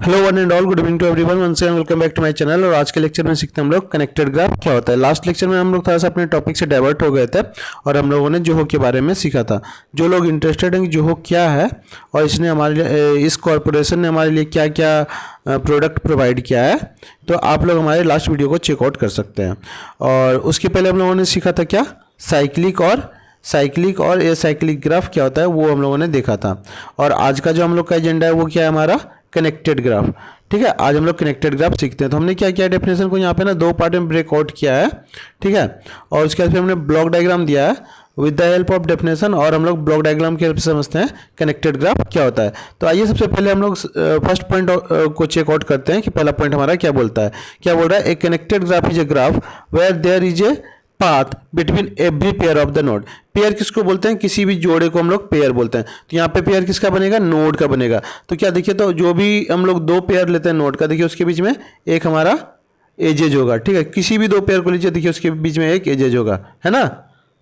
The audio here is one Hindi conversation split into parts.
Hello one and all, good evening to everyone, once again welcome back to my channel. और आज के लेक्चर में सीखते हैं हम लोग कनेक्टेड ग्राफ क्या होता है। लास्ट लेक्चर में हम लोग थोड़ा सा अपने टॉपिक से डाइवर्ट हो गए थे और हम लोगों ने जोहो के बारे में सीखा था। जो लोग इंटरेस्टेड हैं कि जोहो क्या है और इसने हमारे लिए, इस कॉरपोरेशन ने हमारे लिए क्या क्या प्रोडक्ट प्रोवाइड किया है, तो आप लोग हमारे लास्ट वीडियो को चेकआउट कर सकते हैं। और उसके पहले हम लोगों ने सीखा था क्या, साइक्लिक और ये साइक्लिक ग्राफ क्या होता है वो हम लोगों ने देखा था। और आज का जो हम लोग का एजेंडा है वो क्या है, हमारा कनेक्टेड ग्राफ। ठीक है, आज हम लोग कनेक्टेड ग्राफ सीखते हैं। तो हमने क्या किया, डेफिनेशन को यहाँ पे ना दो पार्ट में ब्रेकआउट किया है। ठीक है, और उसके बाद फिर हमने ब्लॉक डायग्राम दिया है with the help of definition, और हम लोग ब्लॉक डायग्राम की हेल्प से समझते हैं कनेक्टेड ग्राफ क्या होता है। तो आइए सबसे पहले हम लोग फर्स्ट पॉइंट को चेकआउट करते हैं कि पहला पॉइंट हमारा क्या बोलता है। क्या बोल रहा है, a connected graph is a graph where there is a path between every pair of the node. Pair किसको बोलते हैं, किसी भी जोड़े को हम लोग पेयर बोलते हैं। तो यहाँ पे पेयर किसका बनेगा, नोड का बनेगा। तो क्या देखिए, तो जो भी हम लोग दो पेयर लेते हैं नोड का, देखिए उसके बीच में एक हमारा एजेज होगा। ठीक है, किसी भी दो पेयर को लीजिए, देखिए उसके बीच में एक एजेज होगा, है ना।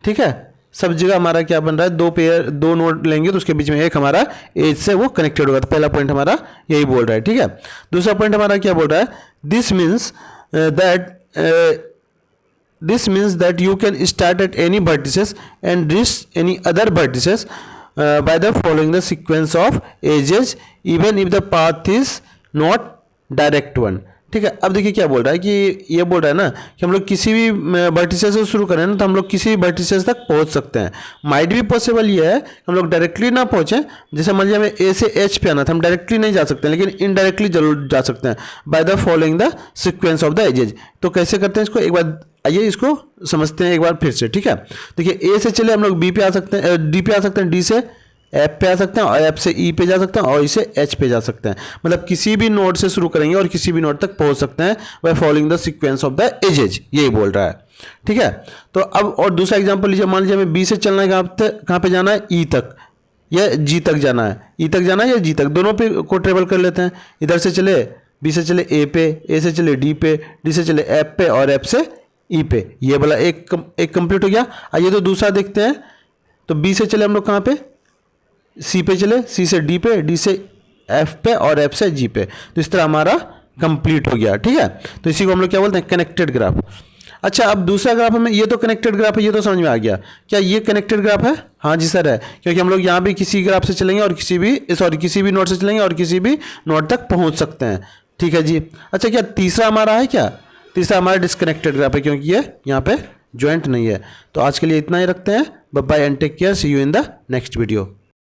ठीक है, सब जगह हमारा क्या बन रहा है, दो पेयर दो नोड लेंगे तो उसके बीच में एक हमारा एज से वो कनेक्टेड होगा। तो पहला पॉइंट हमारा यही बोल रहा है। ठीक है, दूसरा पॉइंट हमारा क्या बोल रहा है, this means that you can start at any vertices and reach any other vertices by the following the sequence of edges even if the path is not direct one। ठीक है, अब देखिए क्या बोल रहा है कि ये बोल रहा है ना कि हम लोग किसी भी वर्टिसेस से शुरू करें ना तो हम लोग किसी भी वर्टिसेस तक पहुंच सकते हैं। माइट भी पॉसिबल ये है हम लोग डायरेक्टली ना पहुंचे, जैसे मान लीजिए हमें ए से एच पे आना था, हम डायरेक्टली नहीं जा सकते लेकिन इनडायरेक्टली जरूर जा सकते हैं by the following the sequence of the edges. तो कैसे करते हैं इसको, एक बार आइए इसको समझते हैं एक बार फिर से। ठीक है, देखिए ए से चले हम लोग बी पे आ सकते हैं, डी पे आ सकते हैं, डी से एफ पे आ सकते हैं और एफ से ई पे जा सकते हैं और इसे एच पे जा सकते हैं। मतलब किसी भी नोड से शुरू करेंगे और किसी भी नोड तक पहुंच सकते हैं by following the sequence of the edges, यही बोल रहा है। ठीक है, तो अब और दूसरा एग्जांपल लीजिए, मान लीजिए हमें बी से चलना है, कहाँ पे जाना है, ई तक या जी तक जाना है, ई तक जाना है या जी तक, दोनों पे को ट्रेवल कर लेते हैं। इधर से चले बी से चले ए पे, ए से चले डी पे, डी से चले एफ पे और एफ से ई पे, ये वाला एक कंप्लीट हो गया। आइए तो दूसरा देखते हैं। तो बी से चले हम लोग कहाँ पे, सी पे चले, सी से डी पे, डी से एफ पे और एफ से जी पे, तो इस तरह हमारा कंप्लीट हो गया। ठीक है, तो इसी को हम लोग क्या बोलते हैं, कनेक्टेड ग्राफ। अच्छा, अब दूसरा ग्राफ हमें, ये तो कनेक्टेड ग्राफ है, ये तो समझ में आ गया। क्या ये कनेक्टेड ग्राफ है, हाँ जी सर है, क्योंकि हम लोग यहाँ भी किसी ग्राफ से चलेंगे और किसी भी नोड से चलेंगे और किसी भी नोड तक पहुँच सकते हैं। ठीक है जी। अच्छा, क्या तीसरा हमारा है, क्या तीसरा हमारा डिस्कनेक्टेड ग्राफ है क्योंकि ये यहाँ पे ज्वाइंट नहीं है। तो आज के लिए इतना ही रखते हैं। Bye bye and take care, see you in the next video.